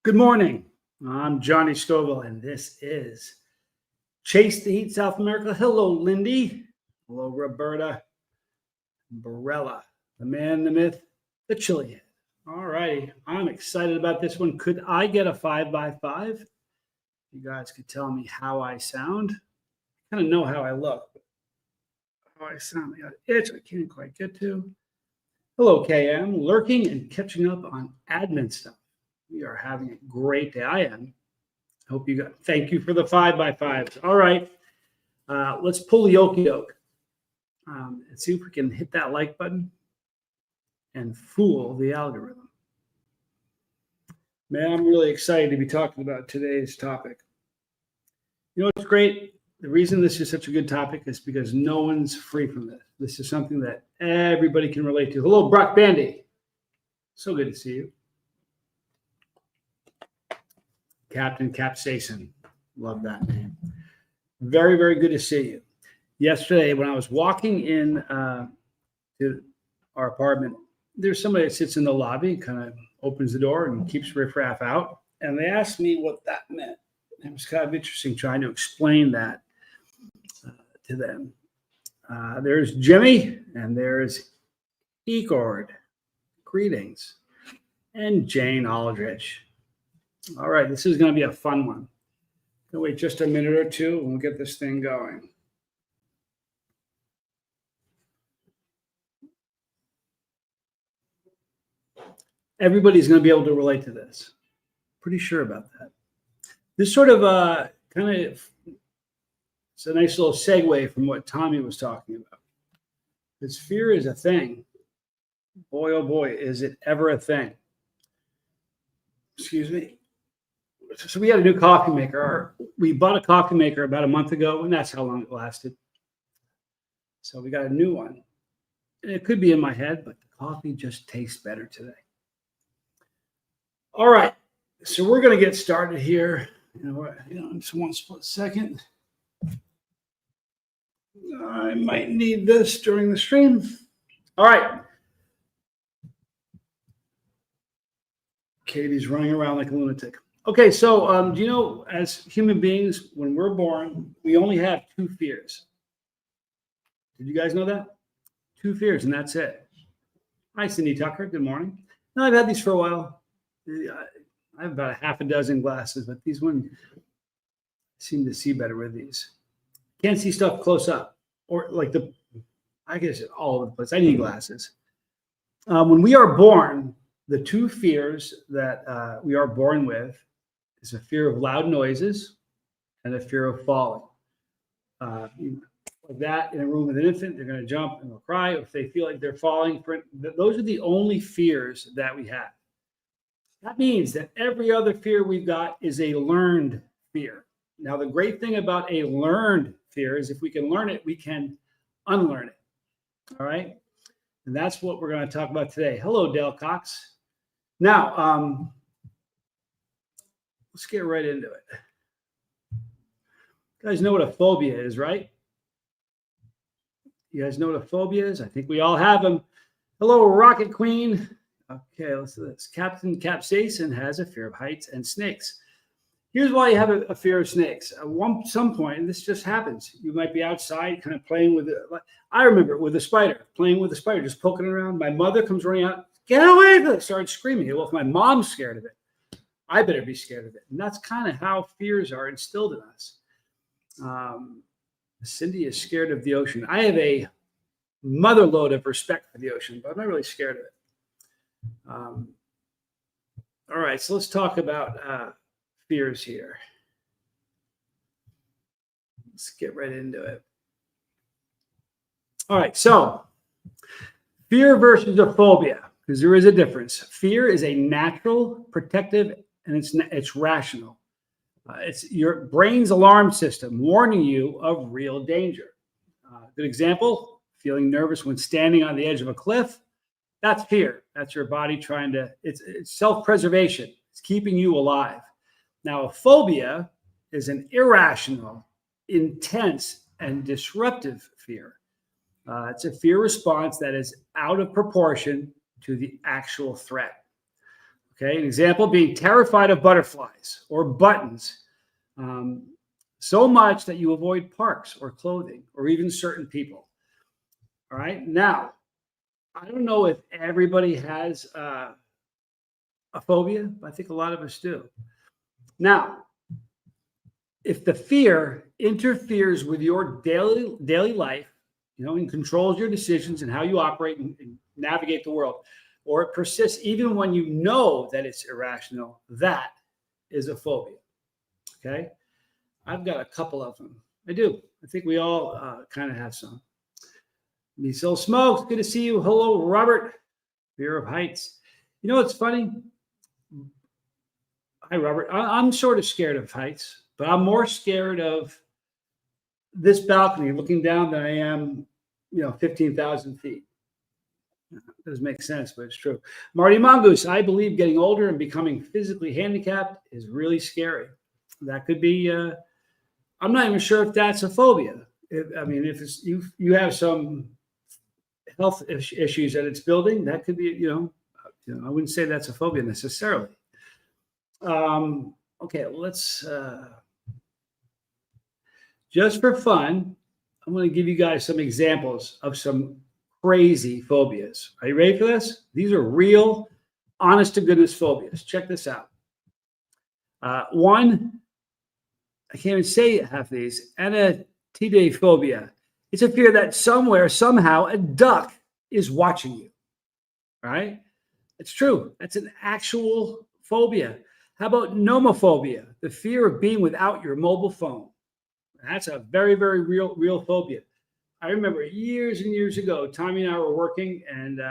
Good morning. I'm Johnny Stovall, and this is Chase the Heat South America. Hello, Lindy. Hello, Roberta. Barella, the man, the myth, the Chilli. All righty. I'm excited about this one. Could I get a 5x5? You guys could tell me how I sound. I kind of know how I look. How I sound. I got an itch I can't quite get to. Hello, KM. Lurking and catching up on admin stuff. We are having a great day. I am. Hope you got. Thank you for the 5x5s. All right. Let's pull the okie doke and see if we can hit that like button and fool the algorithm. Man, I'm really excited to be talking about today's topic. You know, it's great. The reason this is such a good topic is because no one's free from this. This is something that everybody can relate to. Hello, Brock Bandy. So good to see you. Captain Capsaicin. Love that name. Very, very good to see you. Yesterday, when I was walking in to our apartment, there's somebody that sits in the lobby, kind of opens the door and keeps riffraff out. And they asked me what that meant. It was kind of interesting trying to explain that to them. There's Jimmy, and there's Egord. Greetings. And Jane Aldrich. All right, this is going to be a fun one. I'll wait just a minute or two, and we'll get this thing going. Everybody's going to be able to relate to this. Pretty sure about that. This sort of it's a nice little segue from what Tommy was talking about. Because fear is a thing. Boy, oh boy, is it ever a thing. Excuse me. So we had a new coffee maker. We bought a coffee maker about a month ago, and that's how long it lasted. So we got a new one. And it could be in my head, but the coffee just tastes better today. All right. So we're going to get started here. Just one split second. I might need this during the stream. All right. Katie's running around like a lunatic. Okay, so do you know, as human beings, when we're born, we only have two fears. Did you guys know that? Two fears, and that's it. Hi, Cindy Tucker. Good morning. No, I've had these for a while. I have about a half a dozen glasses, but these ones seem to see better with these. Can't see stuff close up, or like I guess all over the place. I need glasses. When we are born, the two fears that we are born with is a fear of loud noises and a fear of falling. Like that in a room with an infant, they're going to jump and they'll cry. If they feel like they're falling, those are the only fears that we have. That means that every other fear we've got is a learned fear. Now, the great thing about a learned fear is if we can learn it, we can unlearn it. All right? And that's what we're going to talk about today. Hello, Dale Cox. Now, let's get right into it. You guys know what a phobia is, right? You guys know what a phobia is? I think we all have them. Hello, Rocket Queen. Okay, let's do this. Captain Capsaicin has a fear of heights and snakes. Here's why you have a fear of snakes. At some point, and this just happens, you might be outside kind of playing with it. I remember with a spider, playing with a spider, just poking around. My mother comes running out, get away from it, started screaming. Well, if my mom's scared of it, I better be scared of it. And that's kind of how fears are instilled in us. Cindy is scared of the ocean. I have a mother load of respect for the ocean, but I'm not really scared of it. All right, so let's talk about fears here. Let's get right into it. All right, so fear versus a phobia, because there is a difference. Fear is a natural, protective, and it's rational. It's your brain's alarm system warning you of real danger. Good example, feeling nervous when standing on the edge of a cliff. That's fear. That's your body trying to, it's self-preservation. It's keeping you alive. Now, a phobia is an irrational, intense, and disruptive fear. It's a fear response that is out of proportion to the actual threat. Okay, an example being terrified of butterflies or buttons, so much that you avoid parks or clothing or even certain people. All right, now, I don't know if everybody has a phobia, but I think a lot of us do. Now, if the fear interferes with your daily life, and controls your decisions and how you operate and navigate the world, or it persists even when you know that it's irrational, that is a phobia. Okay, I've got a couple of them. I do. I think we all kind of have some. Miso Smokes, good to see you. Hello, Robert. Fear of heights. You know what's funny? Hi, Robert. I'm sort of scared of heights, but I'm more scared of this balcony looking down than I am, 15,000 feet. It doesn't make sense, but it's true. Marty Mongoose, I believe getting older and becoming physically handicapped is really scary. That could be, I'm not even sure if that's a phobia. If it's, you have some health issues that it's building, that could be, I wouldn't say that's a phobia necessarily. Okay, let's, just for fun, I'm going to give you guys some examples of some crazy phobias. Are you ready for this? These are real, honest to goodness phobias. Check this out. One, I can't even say half these, Anatidaphobia. It's a fear that somewhere, somehow, a duck is watching you, right? It's true. That's an actual phobia. How about nomophobia, the fear of being without your mobile phone? That's a very, very real phobia. I remember years and years ago, Tommy and I were working, and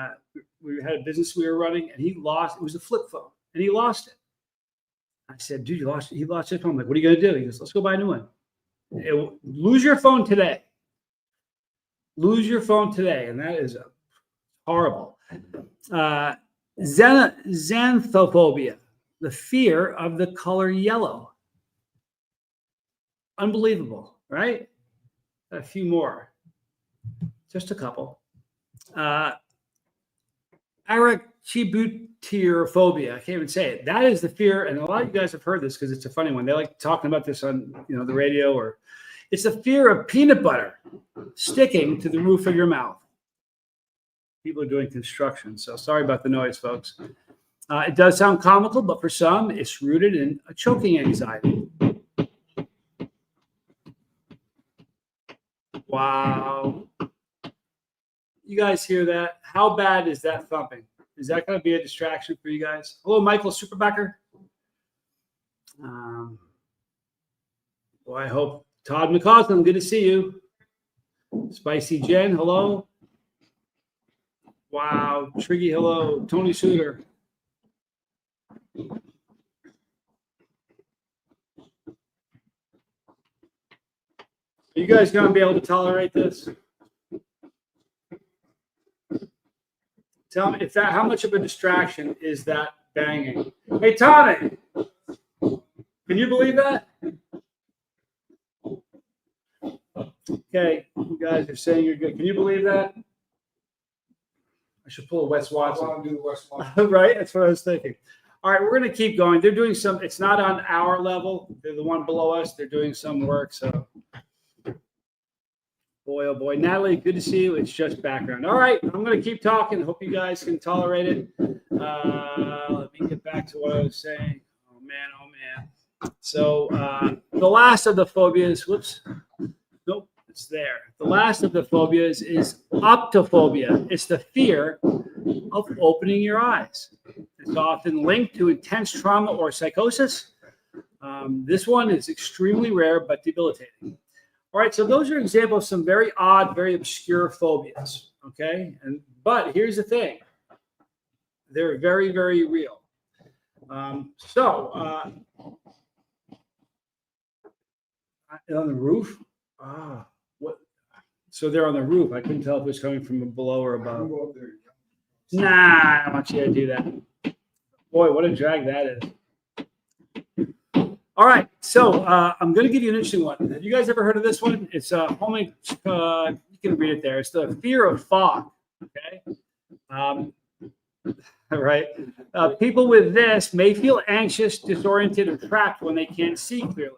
we had a business we were running, and he lost. It was a flip phone, and he lost it. I said, "Dude, he lost his phone." I'm like, "What are you going to do?" He goes, "Let's go buy a new one." Lose your phone today. Lose your phone today, and that is horrible. Xenophobia, the fear of the color yellow. Unbelievable, right? A few more. Just a couple. Archophobia. I can't even say it. That is the fear, and a lot of you guys have heard this because it's a funny one. They like talking about this on the radio, or it's the fear of peanut butter sticking to the roof of your mouth. People are doing construction, so sorry about the noise, folks. It does sound comical, but for some, it's rooted in a choking anxiety. Wow. You guys hear that? How bad is that thumping? Is that going to be a distraction for you guys? Hello, Michael Superbacker. Well, I hope. Todd McCausland, good to see you. Spicy Jen, hello. Wow. Triggy, hello. Tony Suter. Are you guys going to be able to tolerate this? Tell me how much of a distraction is that banging? Hey, Tommy, can you believe that? Okay, you guys are saying you're good. Can you believe that? I should pull a Wes Watson. Right? That's what I was thinking. All right, we're going to keep going. They're doing some, it's not on our level. They're the one below us. They're doing some work, so. Boy, oh boy. Natalie, good to see you. It's just background. All right, I'm going to keep talking. Hope you guys can tolerate it. Let me get back to what I was saying. Oh, man. So the last of the phobias, whoops. Nope, it's there. The last of the phobias is optophobia. It's the fear of opening your eyes. It's often linked to intense trauma or psychosis. This one is extremely rare but debilitating. All right, so those are examples of some very odd, very obscure phobias, okay? But here's the thing. They're very, very real. On the roof? What? So they're on the roof. I couldn't tell if it was coming from below or above. Nah, I don't want you to do that. Boy, what a drag that is. All right, so I'm going to give you an interesting one. Have you guys ever heard of this one? It's homemade. You can read it there. It's the fear of fog. Okay. right? People with this may feel anxious, disoriented, or trapped when they can't see clearly.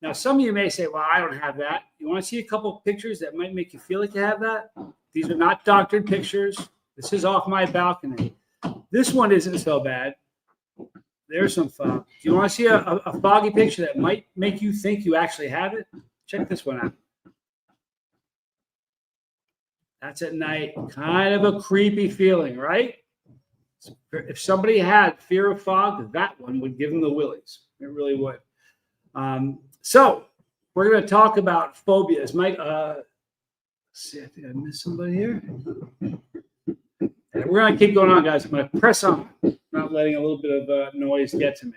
Now, some of you may say, well, I don't have that. You want to see a couple of pictures that might make you feel like you have that? These are not doctored pictures. This is off my balcony. This one isn't so bad. There's some fog. Do you want to see a foggy picture that might make you think you actually have it? Check this one out. That's at night. Kind of a creepy feeling, right? If somebody had fear of fog, that one would give them the willies. It really would. So we're going to talk about phobias. Mike, let's see, I think I missed somebody here. And we're going to keep going on, guys. I'm going to press on, not letting a little bit of noise get to me.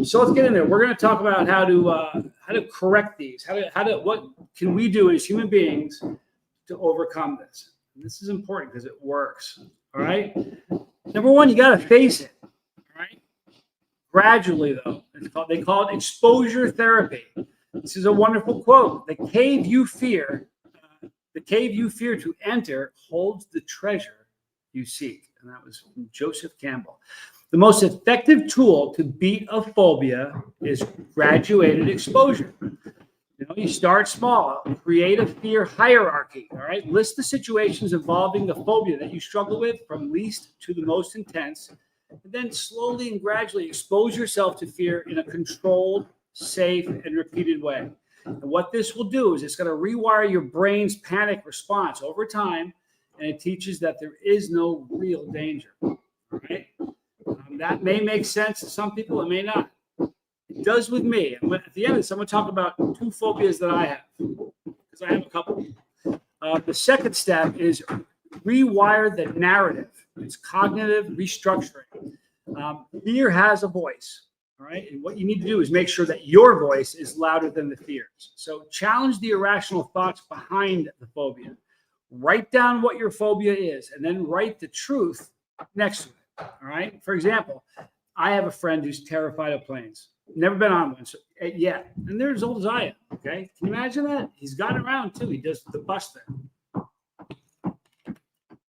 So let's get in there. We're going to talk about how to correct these. What can we do as human beings to overcome this? And this is important because it works. All right. Number one, you got to face it. All right. Gradually, though, they call it exposure therapy. This is a wonderful quote. The cave you fear to enter holds the treasure you seek. And that was from Joseph Campbell. The most effective tool to beat a phobia is graduated exposure. You start small, create a fear hierarchy. All right. List the situations involving the phobia that you struggle with from least to the most intense. And then slowly and gradually expose yourself to fear in a controlled, safe, and repeated way. And what this will do is it's going to rewire your brain's panic response over time, and it teaches that there is no real danger. All right? That may make sense to some people, it may not. It does with me. And at the end of this, I'm going to talk about 2 phobias that I have, because I have a couple. The second step is rewire the narrative. It's cognitive restructuring. Fear has a voice. All right. And what you need to do is make sure that your voice is louder than the fears. So challenge the irrational thoughts behind the phobia. Write down what your phobia is and then write the truth next to it. All right. For example, I have a friend who's terrified of planes. Never been on one yet. And they're as old as I am. Okay. Can you imagine that? He's gotten around too. He does the bus there.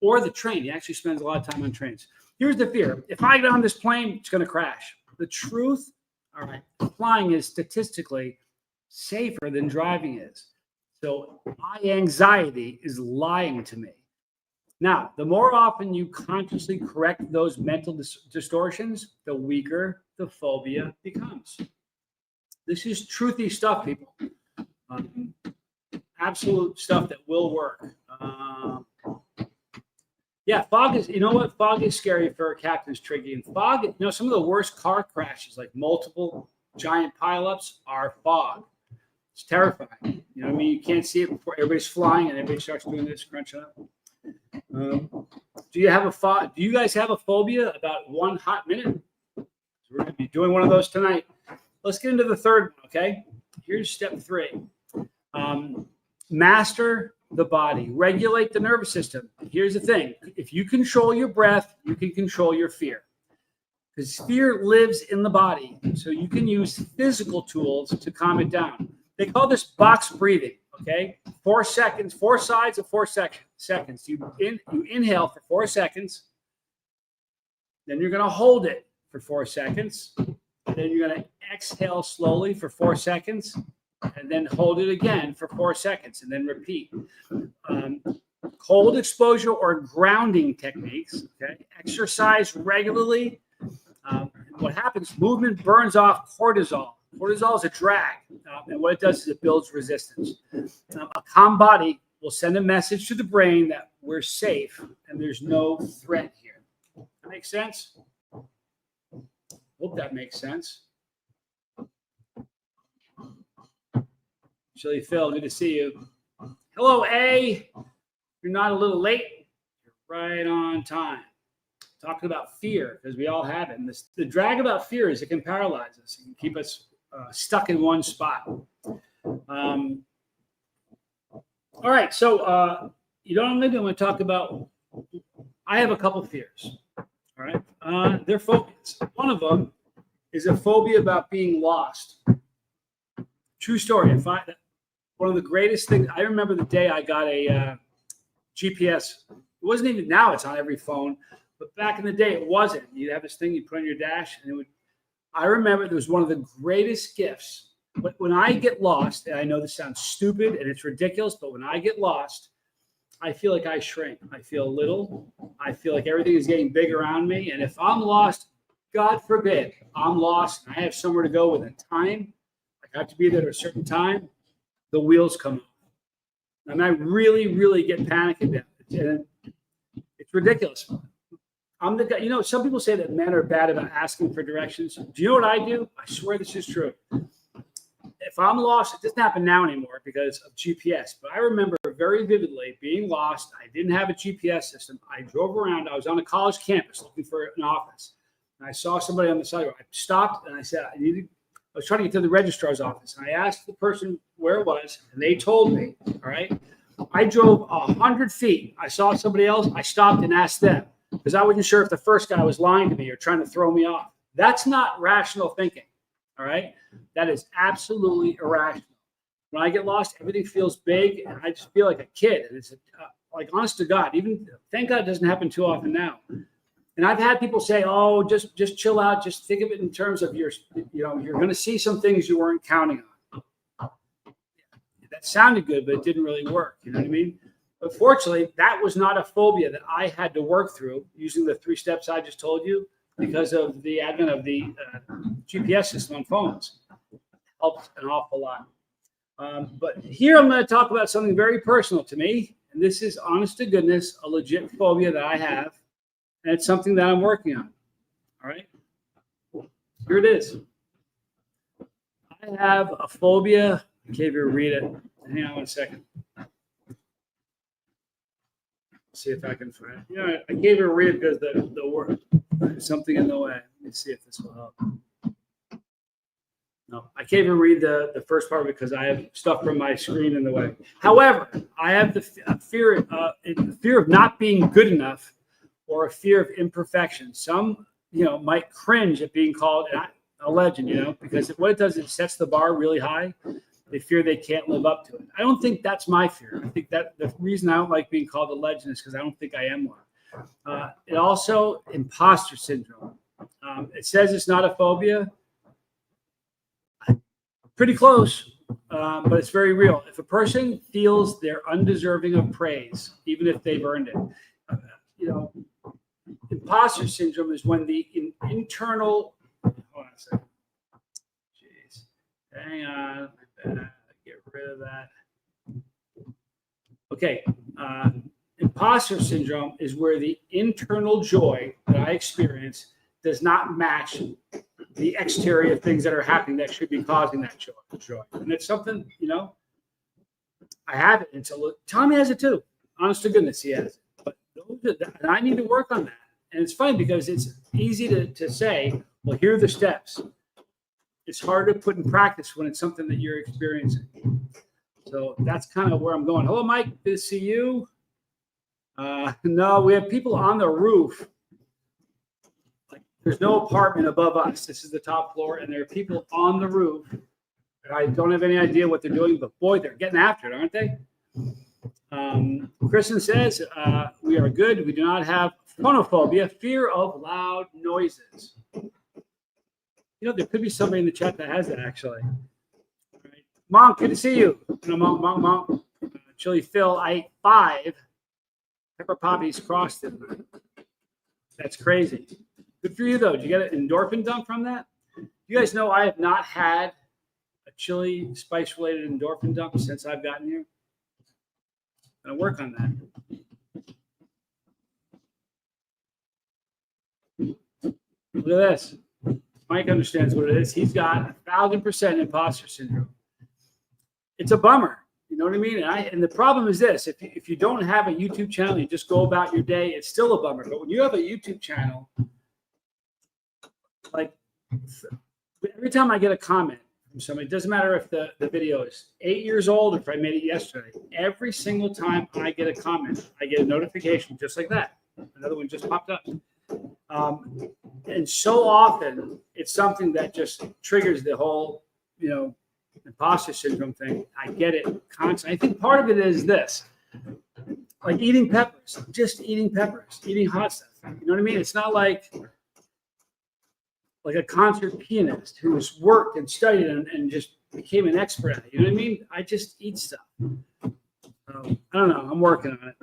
Or the train. He actually spends a lot of time on trains. Here's the fear. If I get on this plane, it's going to crash. The truth, all right, flying is statistically safer than driving is. So my anxiety is lying to me. Now, the more often you consciously correct those mental distortions, the weaker the phobia becomes. This is truthy stuff, people. Absolute stuff that will work. Yeah, fog is, you know what? Fog is scary for captains, Triggy. And fog, some of the worst car crashes, like multiple giant pileups, are fog. It's terrifying. You know what I mean? You can't see it before everybody's flying and everybody starts doing this, crunching up. Do you guys have a phobia about 1 hot minute? We're going to be doing one of those tonight. Let's get into the third one, okay? Here's step 3. Master the body. Regulate the nervous system. Here's the thing. If you control your breath, you can control your fear. Because fear lives in the body. So you can use physical tools to calm it down. They call this box breathing, okay? 4 seconds, 4 sides of 4 seconds. You inhale for 4 seconds. Then you're going to hold it for 4 seconds. Then you're going to exhale slowly for 4 seconds. And then hold it again for 4 seconds and then repeat. Cold exposure or grounding techniques. Okay, exercise regularly. What happens? Movement burns off cortisol. Cortisol is a drag, and what it does is it builds resistance. A calm body will send a message to the brain that we're safe and there's no threat here. That makes sense? Hope that makes sense. Chilli Phil, good to see you. Hello, A. You're not a little late. You're right on time. Talking about fear, because we all have it. And the drag about fear is it can paralyze us. It can keep us stuck in one spot. All right. So, you know what I'm going to do? I'm going to talk about, I have a couple fears. All right. They're phobias. One of them is a phobia about being lost. True story. One of the greatest things, I remember the day I got a GPS wasn't even, now it's on every phone, but back in the day it wasn't. You'd have this thing you put on your dash, and it would. I remember it was one of the greatest gifts. But when I get lost, and I know this sounds stupid and it's ridiculous, but when I get lost, I feel like I shrink. I feel little. I feel like everything is getting big around me. And if I'm lost, God forbid, I'm lost and I have somewhere to go within time, I have to be there at a certain time, the wheels come off. And I really, really get panicked at that. And it's ridiculous. I'm the guy, you know, some people say that men are bad about asking for directions. Do you know what I do? I swear this is true. If I'm lost, it doesn't happen now anymore because of GPS, but I remember very vividly being lost. I didn't have a GPS system. I drove around. I was on a college campus looking for an office. And I saw somebody on the sidewalk. I stopped and I said, I was trying to get to the registrar's office. And I asked the person where it was, and they told me, all right. I drove 100 feet. I saw somebody else. I stopped and asked them because I wasn't sure if the first guy was lying to me or trying to throw me off. That's not rational thinking. All right. That is absolutely irrational. When I get lost, everything feels big and I just feel like a kid. And it's like, honest to God, even thank God it doesn't happen too often now. And I've had people say, oh, just chill out. Just think of it in terms of you're going to see some things you weren't counting on. That sounded good, but it didn't really work. You know what I mean? But fortunately, that was not a phobia that I had to work through using the 3 steps I just told you. Because of the advent of the GPS system on phones. Helps an awful lot. But here I'm going to talk about something very personal to me. And this is, honest to goodness, a legit phobia that I have. And it's something that I'm working on. All right. Here it is. I have a phobia. I can't even read it. Hang on one second. See if I can find it. You know, I can't even read it because the word. There's something in the way. Let me see if this will help. No, I can't even read the first part because I have stuff from my screen in the way. However, I have the fear of not being good enough or a fear of imperfection. Some, might cringe at being called a legend, because what it does is it sets the bar really high. They fear they can't live up to it. I don't think that's my fear. I think that the reason I don't like being called a legend is because I don't think I am one. It also, imposter syndrome. It says it's not a phobia. Pretty close, but it's very real. If a person feels they're undeserving of praise, even if they've earned it, imposter syndrome is when the internal. Hold on a second. Jeez, hang on. Get rid of that. Okay. Imposter syndrome is where the internal joy that I experience does not match the exterior things that are happening that should be causing that joy. And it's something, I have it. And so Tommy has it too. Honest to goodness, he has it. But I need to work on that. And it's funny because it's easy to say, well, here are the steps. It's hard to put in practice when it's something that you're experiencing. So that's kind of where I'm going. Hello, Mike. Good to see you. No, we have people on the roof. Like, there's no apartment above us. This is the top floor, and there are people on the roof. I don't have any idea what they're doing, but boy, they're getting after it, aren't they? Kristen says, we are good. We do not have phonophobia, fear of loud noises. There could be somebody in the chat that has that, actually. All right. Mom, good to see you. Mom, Chilli Phil, I ate 5 pepper poppies frosted. That's crazy. Good for you, though. Did you get an endorphin dump from that? You guys know I have not had a chili spice-related endorphin dump since I've gotten here. I'm going to work on that. Look at this. Mike understands what it is. He's got 1,000% imposter syndrome. It's a bummer. You know what I mean? And the problem is this: if you don't have a YouTube channel, you just go about your day, it's still a bummer. But when you have a YouTube channel, like every time I get a comment from somebody, it doesn't matter if the video is 8 years old or if I made it yesterday, every single time I get a comment, I get a notification just like that. Another one just popped up. And so often it's something that just triggers the whole, imposter syndrome thing. I get it constantly. I think part of it is this. like eating peppers, just eating peppers, eating hot stuff. You know what I mean? It's not like a concert pianist who's worked and studied and just became an expert at it. You know what I mean? I just eat stuff. I don't know. I'm working on it.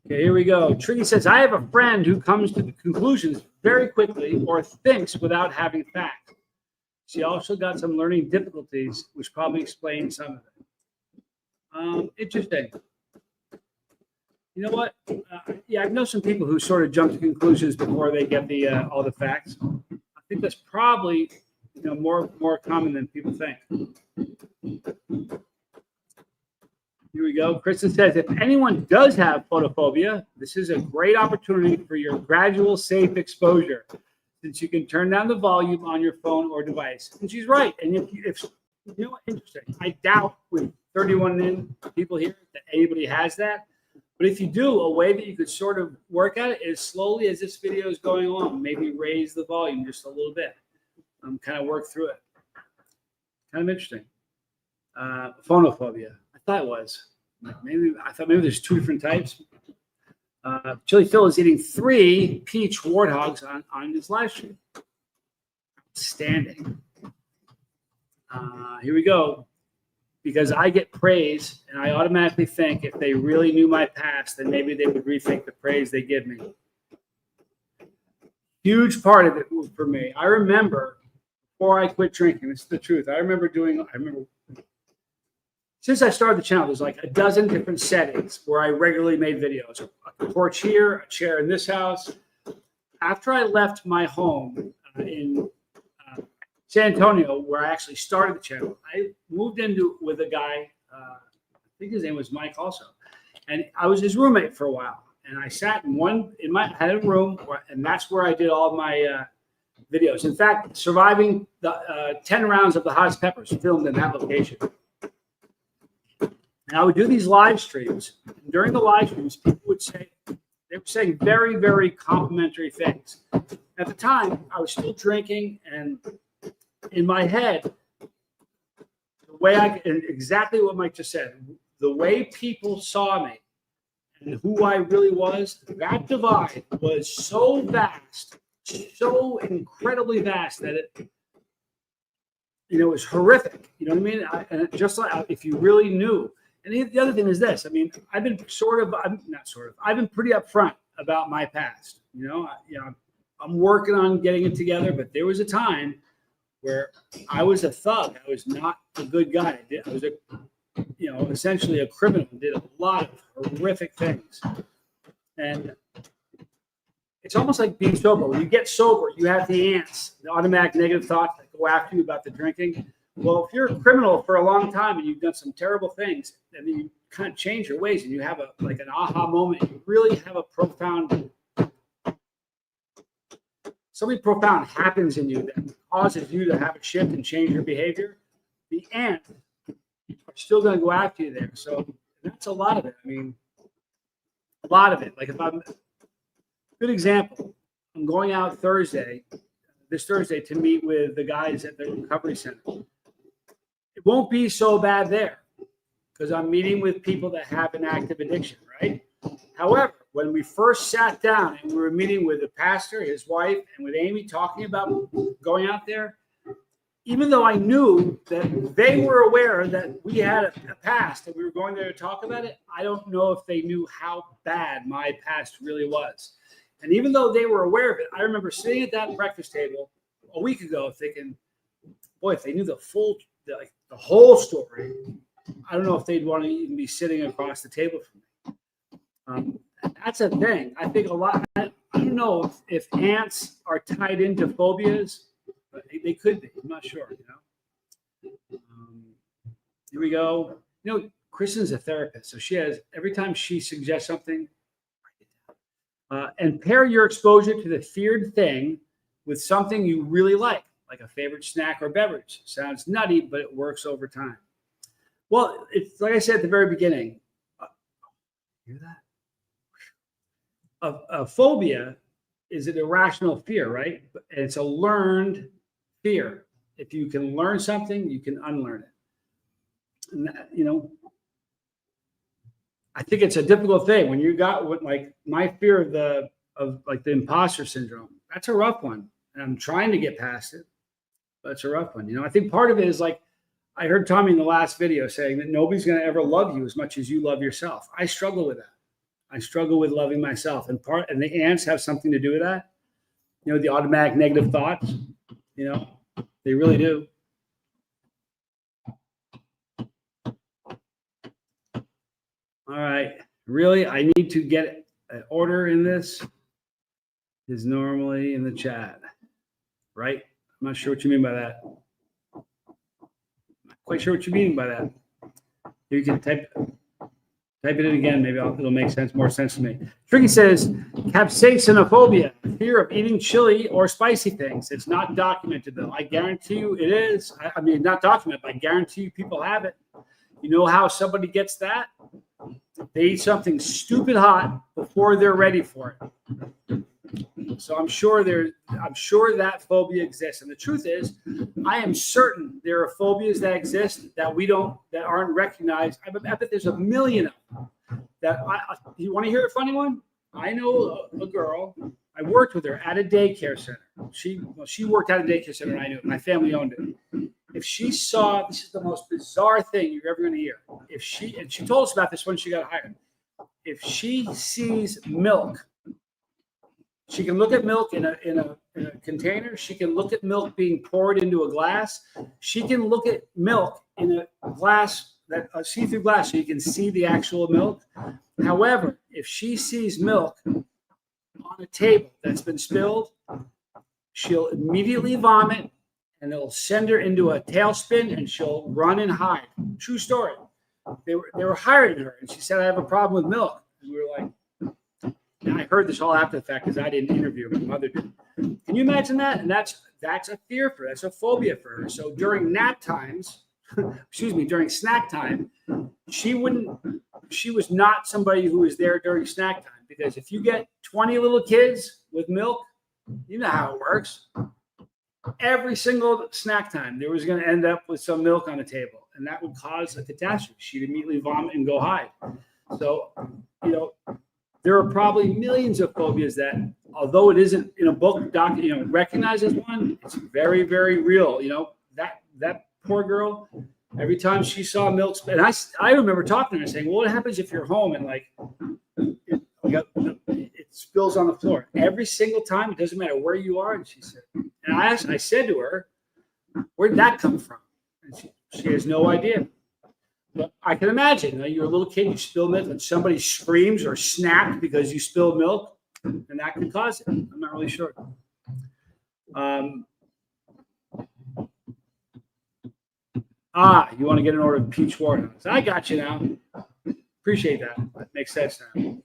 Okay, here we go. Triggy says, I have a friend who comes to the conclusions very quickly or thinks without having facts. She also got some learning difficulties, which probably explains some of it. Interesting. You know what? Yeah, I know some people who sort of jump to conclusions before they get the all the facts. I think that's probably more common than people think. Here we go. Kristen says, if anyone does have photophobia, this is a great opportunity for your gradual, safe exposure, since you can turn down the volume on your phone or device. And she's right. And if you know what, interesting. I doubt with 31 people here that anybody has that. But if you do, a way that you could sort of work at it is slowly as this video is going along, maybe raise the volume just a little bit. Kind of work through it. Kind of interesting. Phonophobia. I thought it was. Maybe there's 2 different types. Chilli Phil is eating 3 peach warthogs on his live stream. Outstanding. Here we go. Because I get praise, and I automatically think if they really knew my past, then maybe they would rethink the praise they give me. Huge part of it for me. I remember before I quit drinking, this is the truth. I remember since I started the channel, there's like a dozen different settings where I regularly made videos. A porch here, a chair in this house. After I left my home in San Antonio, where I actually started the channel, I moved into with a guy, I think his name was Mike also, and I was his roommate for a while. And I sat I had a room, and that's where I did all of my videos. In fact, surviving the 10 rounds of the hottest peppers filmed in that location. And I would do these live streams. And during the live streams, people would say, they were saying very, very complimentary things. At the time, I was still drinking, and in my head, and exactly what Mike just said, the way people saw me and who I really was, that divide was so vast, so incredibly vast that it was horrific. You know what I mean? And just like if you really knew. And the other thing is this. I mean, I've been I've been pretty upfront about my past. I'm working on getting it together, but there was a time where I was a thug. I was not a good guy. I was essentially a criminal. Did a lot of horrific things. And it's almost like being sober. When you get sober, you have the ants, the automatic negative thoughts that go after you about the drinking. Well, if you're a criminal for a long time and you've done some terrible things, and then you kind of change your ways and you have an aha moment, you really have something profound happens in you that causes you to have a shift and change your behavior. The ants are still going to go after you there. So that's a lot of it. I mean, a lot of it. Like good example, I'm going out this Thursday to meet with the guys at the recovery center. It won't be so bad there because I'm meeting with people that have an active addiction, right? However, when we first sat down and we were meeting with the pastor, his wife, and with Amy talking about going out there, even though I knew that they were aware that we had a past and we were going there to talk about it, I don't know if they knew how bad my past really was. And even though they were aware of it, I remember sitting at that breakfast table a week ago thinking, boy, if they knew the whole story, I don't know if they'd want to even be sitting across the table from me. That's a thing. I think a lot. I don't know if ants are tied into phobias, but they could be. I'm not sure. Here we go. Kristen's a therapist, so she has every time she suggests something, and pair your exposure to the feared thing with something you really like a favorite snack or beverage. Sounds nutty, but it works over time. Well, it's like I said at the very beginning. Hear that? A phobia is an irrational fear, right? And it's a learned fear. If you can learn something, you can unlearn it. And I think it's a difficult thing when you got what, like my fear of the imposter syndrome. That's a rough one, and I'm trying to get past it, but it's a rough one. I think part of it is like I heard Tommy in the last video saying that nobody's going to ever love you as much as you love yourself. I struggle with that. I struggle with loving myself, and the ants have something to do with that. The automatic negative thoughts. They really do. All right, really, I need to get an order in this. Is normally in the chat, right? I'm not sure what you mean by that. Not quite sure what you mean by that. You can type it in again. Maybe it'll make more sense to me. Tricky says, xenophobia, fear of eating chili or spicy things. It's not documented, though. I guarantee you it is. I mean, not documented, but I guarantee you people have it. You know how somebody gets that? They eat something stupid hot before they're ready for it. So I'm sure that phobia exists. And the truth is, I am certain there are phobias that exist that aren't recognized. I bet there's a million of them. You want to hear a funny one? I know a girl. I worked with her at a daycare center. She worked at a daycare center, and I knew it. My family owned it. If she saw, this is the most bizarre thing you're ever going to hear. And she told us about this when she got hired. If she sees milk, she can look at milk in a container. She can look at milk being poured into a glass. She can look at milk in a glass, a see-through glass, so you can see the actual milk. However, if she sees milk on a table that's been spilled, she'll immediately vomit, and it'll send her into a tailspin, and she'll run and hide. True story. They were hiring her, and she said, "I have a problem with milk." And we were like, and I heard this all after the fact because I didn't interview her. My mother did. Can you imagine that? And that's a fear for her. That's a phobia for her. So during nap times, during snack time, she was not somebody who was there during snack time, because if you get 20 little kids with milk, you know how it works. Every single snack time, there was going to end up with some milk on the table, and that would cause a catastrophe. She'd immediately vomit and go hide. So, there are probably millions of phobias that, although it isn't in a book recognized as one, it's very, very real. That poor girl, every time she saw milk, and I remember talking to her saying, "Well, what happens if you're home and it spills on the floor?" Every single time, it doesn't matter where you are. And she said, and I said to her, "Where did that come from?" And she has no idea. But I can imagine, you're a little kid, you spill milk, and somebody screams or snaps because you spilled milk, and that could cause it. I'm not really sure. You want to get an order of peach watermelons? I got you now. Appreciate that. That makes sense now.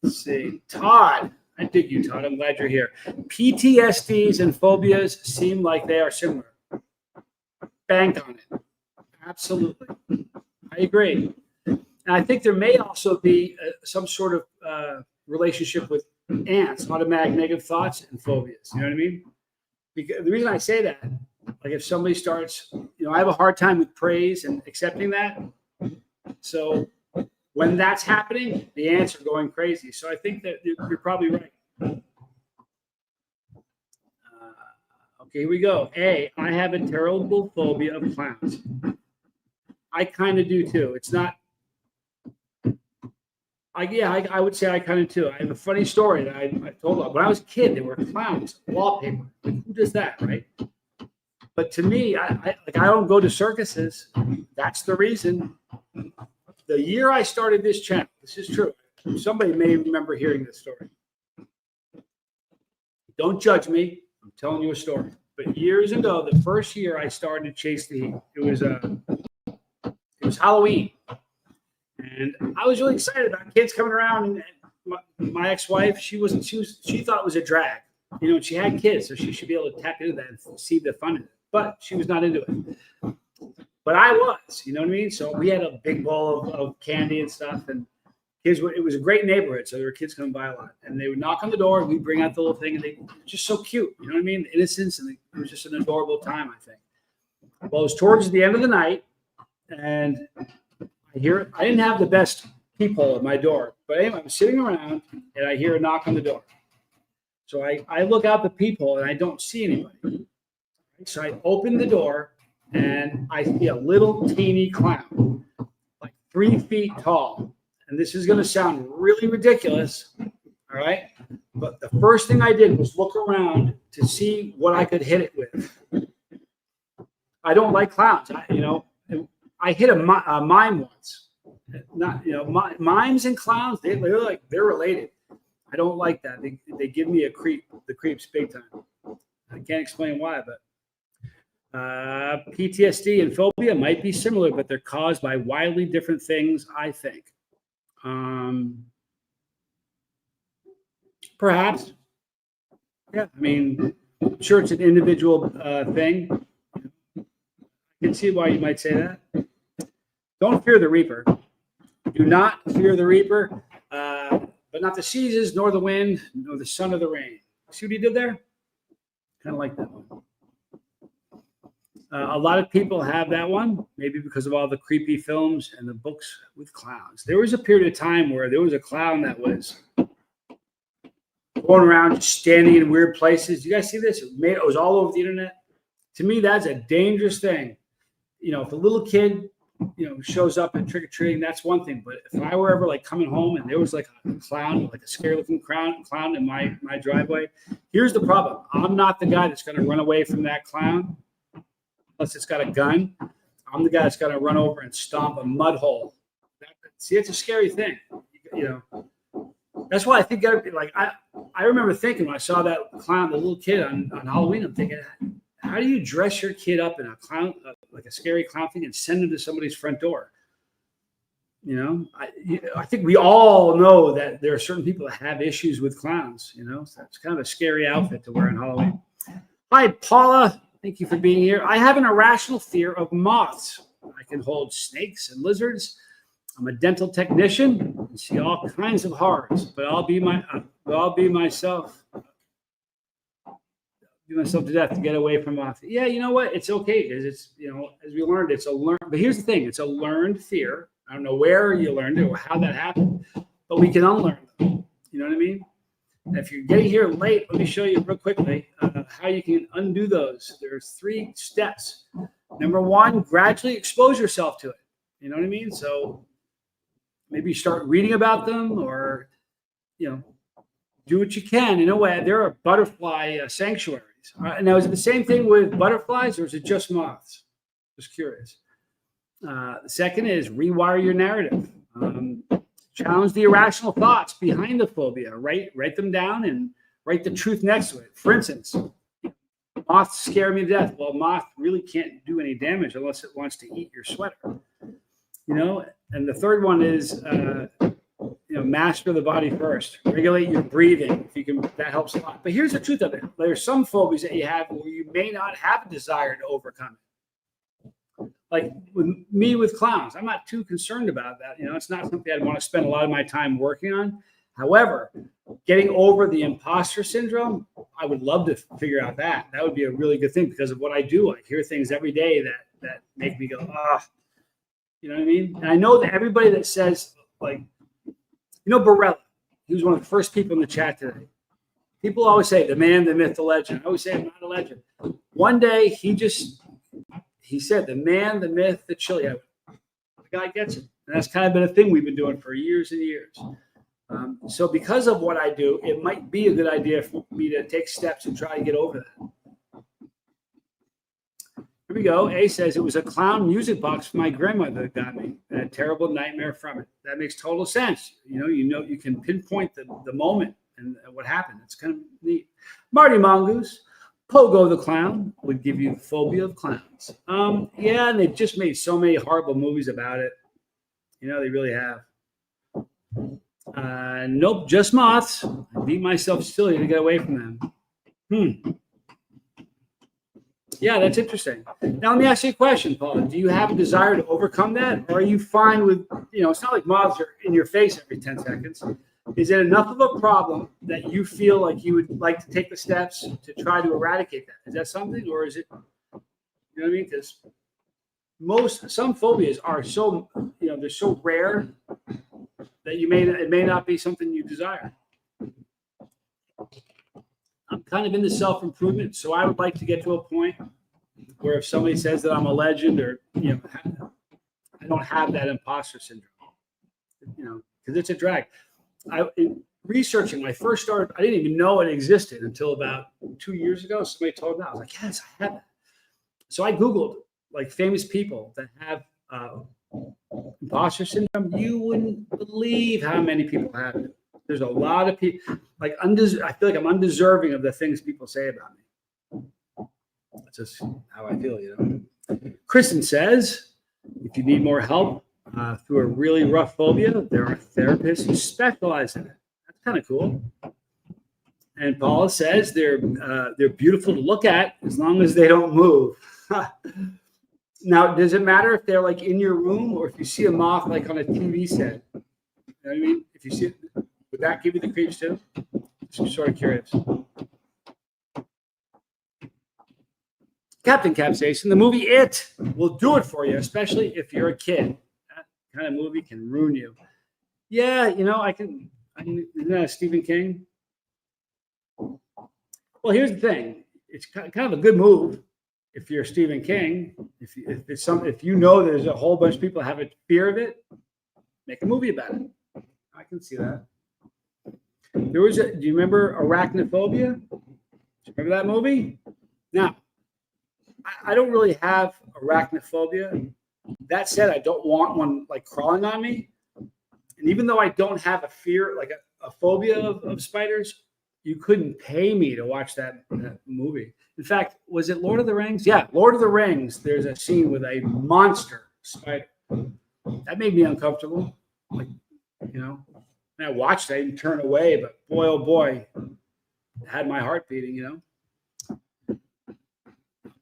Let's see. Todd. I dig you, Todd. I'm glad you're here. PTSDs and phobias seem like they are similar. Bank on it. Absolutely. I agree. And I think there may also be some sort of relationship with ants, automatic negative thoughts, and phobias. You know what I mean? Because the reason I say that, like if somebody starts, I have a hard time with praise and accepting that. So when that's happening, the ants are going crazy. So I think that you're probably right. Okay, here we go. I have a terrible phobia of clowns. I kind of do too. It's not. I would say I kind of too. I have a funny story that I told. When I was a kid, there were clowns, wallpaper. Like, who does that, right? But to me, I don't go to circuses. That's the reason. The year I started this channel, this is true. Somebody may remember hearing this story. Don't judge me. I'm telling you a story. But years ago, the first year I started Chase the Heat, it was Halloween, and I was really excited about kids coming around. And my ex-wife, she thought it was a drag, she had kids, so she should be able to tap into that and see the fun in it. But she was not into it. But I was, you know what I mean? So we had a big bowl of candy and stuff, and kids it was a great neighborhood, so there were kids coming by a lot, and they would knock on the door, and we'd bring out the little thing, and they were just so cute, you know what I mean? The innocence, and it was just an adorable time, I think. Well, it was towards the end of the night, and I hear it. I didn't have the best peephole at my door, but anyway, I'm sitting around and I hear a knock on the door. So I look out the peephole and I don't see anybody. So I open the door and I see a little teeny clown, like 3 feet tall. And this is going to sound really ridiculous, all right? But the first thing I did was look around to see what I could hit it with. I don't like clowns. I hit a mime once. Not, mimes and clowns, they're related. I don't like that. They give me the creeps big time. I can't explain why, but PTSD and phobia might be similar, but they're caused by wildly different things, I think. Perhaps. Yeah, I mean, sure, it's an individual thing. I can see why you might say that. Don't fear the Reaper. Do not fear the Reaper, but not the seasons, nor the wind, nor the sun or the rain. See what he did there? Kind of like that one. A lot of people have that one, maybe because of all the creepy films and the books with clowns. There was a period of time where there was a clown that was going around just standing in weird places. You guys see this? It was all over the internet. To me, that's a dangerous thing. If a little kid, shows up at trick-or-treating, that's one thing. But if I were ever like coming home and there was like a clown, like a scary-looking clown in my driveway, here's the problem. I'm not the guy that's going to run away from that clown unless it's got a gun. I'm the guy that's going to run over and stomp a mud hole. See, it's a scary thing. That's why I think like I remember thinking when I saw that clown, the little kid on Halloween, I'm thinking, how do you dress your kid up in a clown, like a scary clown thing, and send him to somebody's front door? I think we all know that there are certain people that have issues with clowns. So it's kind of a scary outfit to wear on Halloween. Hi, Paula. Thank you for being here. I have an irrational fear of moths. I can hold snakes and lizards. I'm a dental technician and see all kinds of horrors, but I'll be myself. Do myself to death to get away from moths. Yeah, you know what? It's okay because it's, as we learned, it's a learned. But here's the thing: it's a learned fear. I don't know where you learned it or how that happened, but we can unlearn them. You know what I mean? And if you're getting here late, let me show you real quickly how you can undo those. There's 3 steps. Number 1, gradually expose yourself to it. You know what I mean? So maybe start reading about them, or do what you can. In a way, there are butterfly sanctuaries. Now, is it the same thing with butterflies, or is it just moths? Just curious. The second is rewire your narrative. Challenge the irrational thoughts behind the phobia. Write them down and write the truth next to it. For instance, moths scare me to death. Well, a moth really can't do any damage unless it wants to eat your sweater. And the third one is master the body first. Regulate your breathing. If you can, that helps a lot. But here's the truth of it. There's some phobias that you have where you may not have a desire to overcome it. Like with clowns, I'm not too concerned about that. It's not something I'd want to spend a lot of my time working on. However, getting over the imposter syndrome, I would love to figure out that. That would be a really good thing because of what I do. I hear things every day that make me go, you know what I mean? And I know that everybody that says, like, Barella, he was one of the first people in the chat today. People always say, the man, the myth, the legend. I always say, I'm not a legend. One day, he said, the man, the myth, the chili. The guy gets it. And that's kind of been a thing we've been doing for years and years. So because of what I do, it might be a good idea for me to take steps and try to get over that. Here we go. A says, it was a clown music box my grandmother that got me. I had a terrible nightmare from it. That makes total sense. You can pinpoint the moment and what happened. It's kind of neat. Marty Mongoose, Pogo the Clown would give you the phobia of clowns. Yeah, and they've just made so many horrible movies about it. They really have. Nope, just moths. I beat myself silly to get away from them. Yeah, that's interesting. Now, let me ask you a question, Paula. Do you have a desire to overcome that? Or are you fine with, it's not like moths are in your face every 10 seconds. Is it enough of a problem that you feel like you would like to take the steps to try to eradicate that? Is that something? Or is it, you know what I mean? Because some phobias are so, they're so rare that it may not be something you desire. I'm kind of into self-improvement, so I would like to get to a point where if somebody says that I'm a legend, or I don't have that imposter syndrome, because it's a drag. In researching when I first started, I didn't even know it existed until about 2 years ago. Somebody told me. I was like, yes, I have that. So I Googled like famous people that have imposter syndrome. You wouldn't believe how many people have it. There's a lot of people. Like I feel like I'm undeserving of the things people say about me. That's just how I feel, Kristen says, if you need more help through a really rough phobia, there are therapists who specialize in it. That's kind of cool. And Paula says they're beautiful to look at as long as they don't move. Now, does it matter if they're like in your room or if you see a moth like on a TV set? You know what I mean? If you see it, would that give you the creeps too? Just sort of curious. Captain Capsaicin, the movie It will do it for you, especially if you're a kid. That kind of movie can ruin you. Yeah, isn't that Stephen King? Well, here's the thing. It's kind of a good move if you're Stephen King. If you know there's a whole bunch of people have a fear of it, make a movie about it. I can see that. Do you remember Arachnophobia? Do you remember that movie? Now, I don't really have arachnophobia. That said, I don't want one like crawling on me. And even though I don't have a fear, like a phobia of spiders, you couldn't pay me to watch that movie. In fact, was it Lord of the Rings? Yeah, Lord of the Rings. There's a scene with a monster spider. That made me uncomfortable. Like, and I watched it, I didn't turn away, but boy, oh boy, it had my heart beating,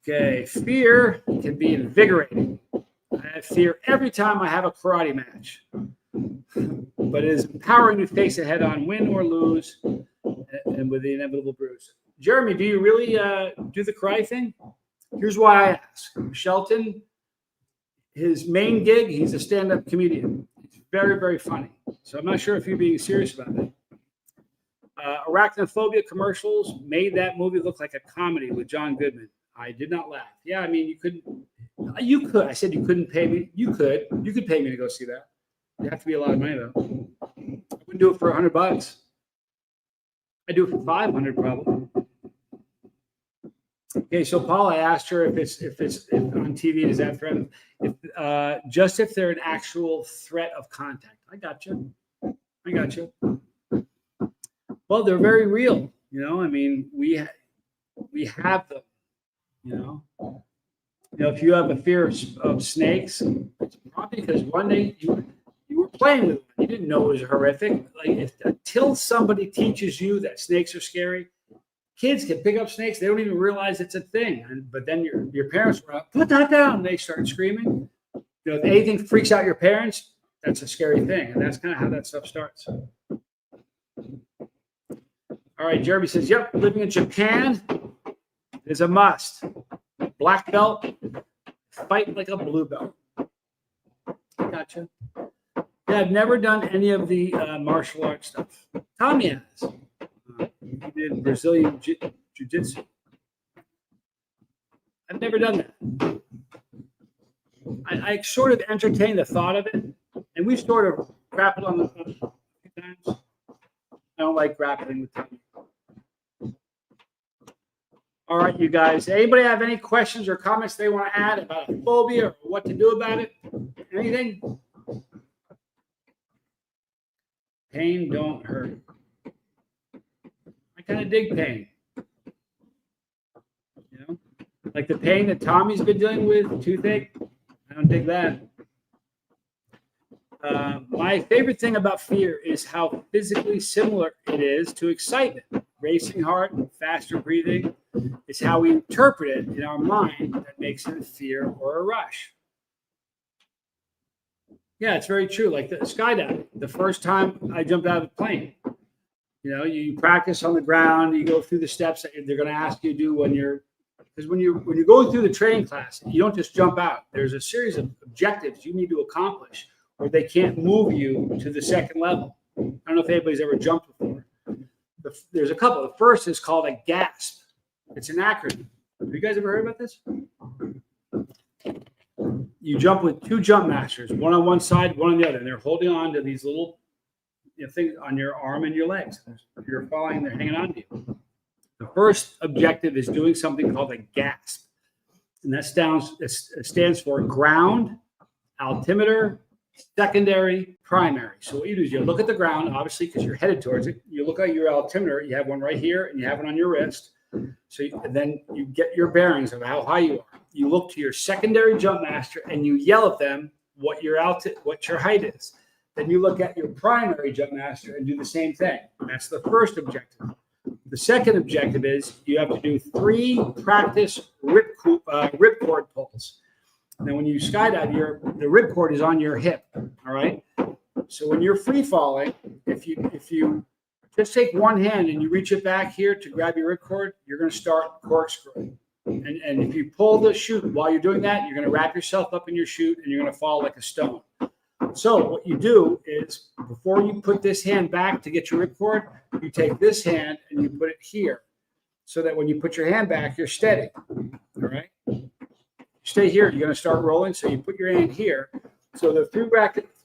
Okay, fear can be invigorating. I have fear every time I have a karate match. But it is empowering to face it head on, win or lose, and with the inevitable bruise. Jeremy, do you really do the karate thing? Here's why I ask. Shelton, his main gig, he's a stand-up comedian. It's very, very funny. So I'm not sure if you're being serious about that. Arachnophobia commercials made that movie look like a comedy with John Goodman. I did not laugh. Yeah, I mean, you couldn't. You could. I said you couldn't pay me. You could. You could pay me to go see that. It'd have to be a lot of money though. I wouldn't do it for $100. I'd do it for $500 probably. Okay, so Paul, I asked her if on TV is that threat? Just if they're an actual threat of contact. I got you. Well, they're very real. I mean, we have them. If you have a fear of snakes, it's probably because one day you were playing with them. You didn't know it was horrific. Like until somebody teaches you that snakes are scary, kids can pick up snakes. They don't even realize it's a thing. But then your parents were like, put that down. And they start screaming. If anything freaks out your parents, that's a scary thing. And that's kind of how that stuff starts. All right, Jeremy says, yep, living in Japan is a must. Black belt, fight like a blue belt. Gotcha. Yeah, I've never done any of the martial arts stuff. Tommy has. He did Brazilian jiu-jitsu. I've never done that. I sort of entertain the thought of it, and we've sort of grappled on the phone a few times. I don't like grappling with Tommy. All right, you guys. Anybody have any questions or comments they want to add about a phobia or what to do about it? Anything? Pain don't hurt. I kind of dig pain. Like the pain that Tommy's been dealing with, toothache. I don't dig that. My favorite thing about fear is how physically similar it is to excitement. Racing heart, faster breathing. It's how we interpret it in our mind that makes it a fear or a rush. Yeah, it's very true. Like the skydiving. The first time I jumped out of a plane, you practice on the ground. You go through the steps that they're going to ask you to do when you're Because when you're going through the training class, you don't just jump out. There's a series of objectives you need to accomplish, or they can't move you to the second level. I don't know if anybody's ever jumped before. There's a couple. The first is called a GASP. It's an acronym. Have you guys ever heard about this? You jump with two jump masters, one on one side, one on the other, and they're holding on to these little things on your arm and your legs. You're falling, they're hanging on to you. The first objective is doing something called a GASP, and that stands for ground, altimeter, secondary, primary. So what you do is you look at the ground, obviously, because you're headed towards it. You look at your altimeter. You have one right here, and you have one on your wrist. So then you get your bearings of how high you are. You look to your secondary jump master, and you yell at them what your height is. Then you look at your primary jump master and do the same thing. That's the first objective. The second objective is you have to do 3 practice ripcord pulls. Now, when you skydive, the ripcord is on your hip. All right. So when you're free falling, if you just take one hand and you reach it back here to grab your ripcord, you're going to start corkscrewing. And if you pull the chute while you're doing that, you're going to wrap yourself up in your chute and you're going to fall like a stone. So what you do is before you put this hand back to get your ripcord, you take this hand and you put it here so that when you put your hand back, you're steady. All right. Stay here. You're going to start rolling. So you put your hand here. So the 3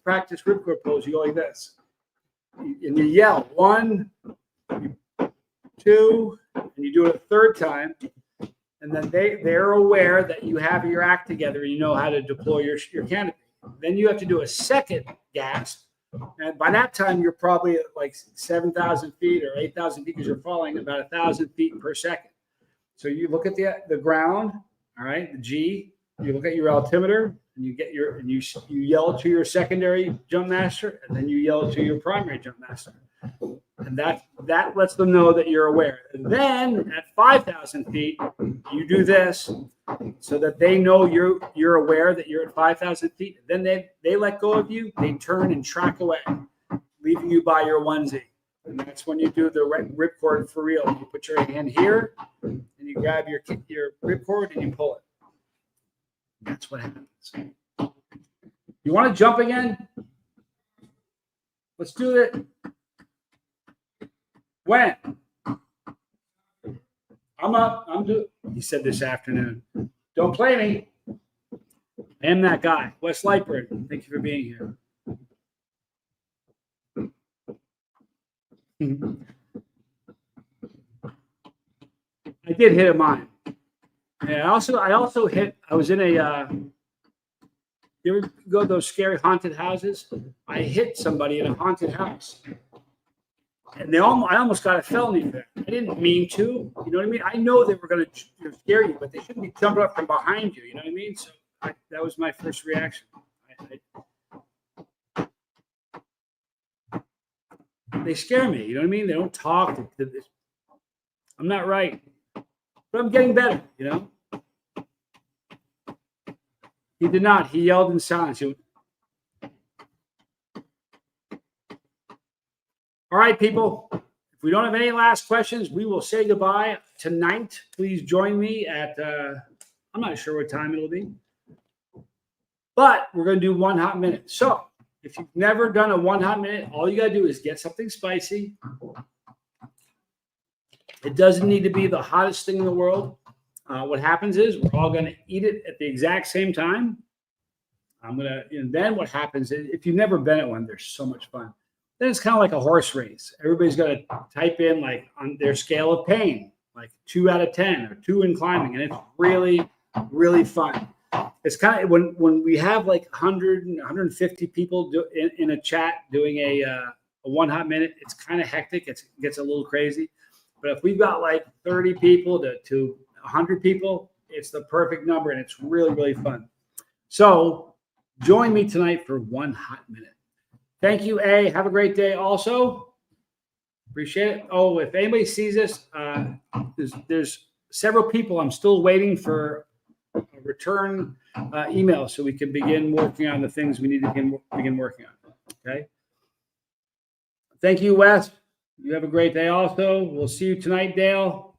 practice ripcord pulls, you go like this. And you yell 1, 2, and you do it a third time. And then they're aware that you have your act together and you know how to deploy your canopy. Then you have to do a second gasp. And by that time, you're probably at like 7,000 feet or 8,000 feet because you're falling about 1,000 feet per second. So you look at the ground, all right, the G, you look at your altimeter and you yell to your secondary jump master and then you yell to your primary jump master. And that lets them know that you're aware. And then at 5,000 feet, you do this so that they know you're aware that you're at 5,000 feet. Then they let go of you. They turn and track away, leaving you by your onesie. And that's when you do the ripcord for real. You put your hand here and you grab your ripcord and you pull it. That's what happens. You want to jump again? Let's do it. When? I'm up. He said this afternoon. Don't play me. I am that guy. Wes Lightburn, thank you for being here. I did hit a mine. Yeah, I also hit. I was in a. You ever go to those scary haunted houses? I hit somebody in a haunted house, and I almost got a felony for that. I didn't mean to. You know what I mean? I know they were going to scare you, but they shouldn't be jumping up from behind you. You know what I mean? So that was my first reaction. They scare me. You know what I mean? They don't talk. I'm not right, but I'm getting better. You know. He did not. He yelled in silence. All right, people. If we don't have any last questions, we will say goodbye tonight. Please join me at, I'm not sure what time it'll be, but we're going to do 1 hot minute. So if you've never done a 1 hot minute, all you got to do is get something spicy. It doesn't need to be the hottest thing in the world. What happens is we're all going to eat it at the exact same time. Then what happens is if you've never been at one, they're so much fun. Then it's kind of like a horse race. Everybody's going to type in like on their scale of pain, like 2 out of 10 or 2 in climbing. And it's really, really fun. It's kind of when we have like 100 and 150 people in a chat doing a 1 hot minute, it's kind of hectic. It gets a little crazy. But if we've got like 30 people to 100 people, it's the perfect number and it's really, really fun. So join me tonight for 1 hot minute. Thank you, A. Have a great day also. Appreciate it. Oh, if anybody sees this, there's several people. I'm still waiting for a return email so we can begin working on the things we need to begin working on. Okay. Thank you, Wes. You have a great day also. We'll see you tonight, Dale.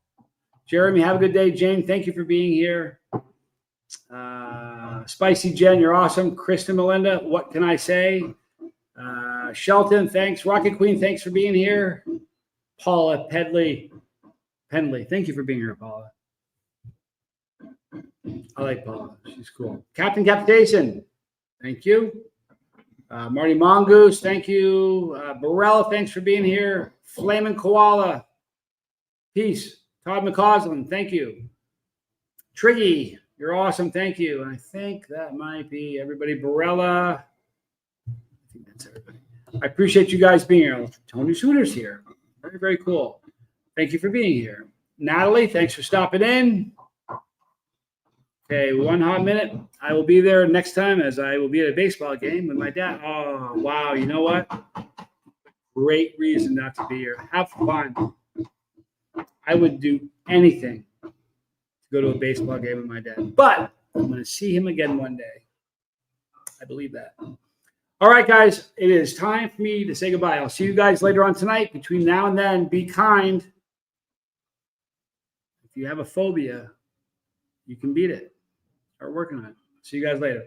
Jeremy, have a good day. Jane, thank you for being here. Spicy Jen, you're awesome. Kristen Melinda, what can I say? Shelton, thanks. Rocket Queen, thanks for being here. Paula Penley, thank you for being here, Paula. I like Paula. She's cool. Captain Capitation, thank you. Marty Mongoose, thank you. Barella, thanks for being here. Flamin' Koala, peace. Todd McCausland, thank you. Triggy, you're awesome, thank you. And I think that might be everybody. Barella, I think that's everybody. I appreciate you guys being here. Tony Shooter's here. Very, very cool. Thank you for being here. Natalie, thanks for stopping in. Okay, 1 hot minute. I will be there next time, as I will be at a baseball game with my dad. Oh, wow. You know what? Great reason not to be here. Have fun. I would do anything to go to a baseball game with my dad. But I'm going to see him again one day. I believe that. All right, guys. It is time for me to say goodbye. I'll see you guys later on tonight. Between now and then, be kind. If you have a phobia, you can beat it. Start working on it. See you guys later.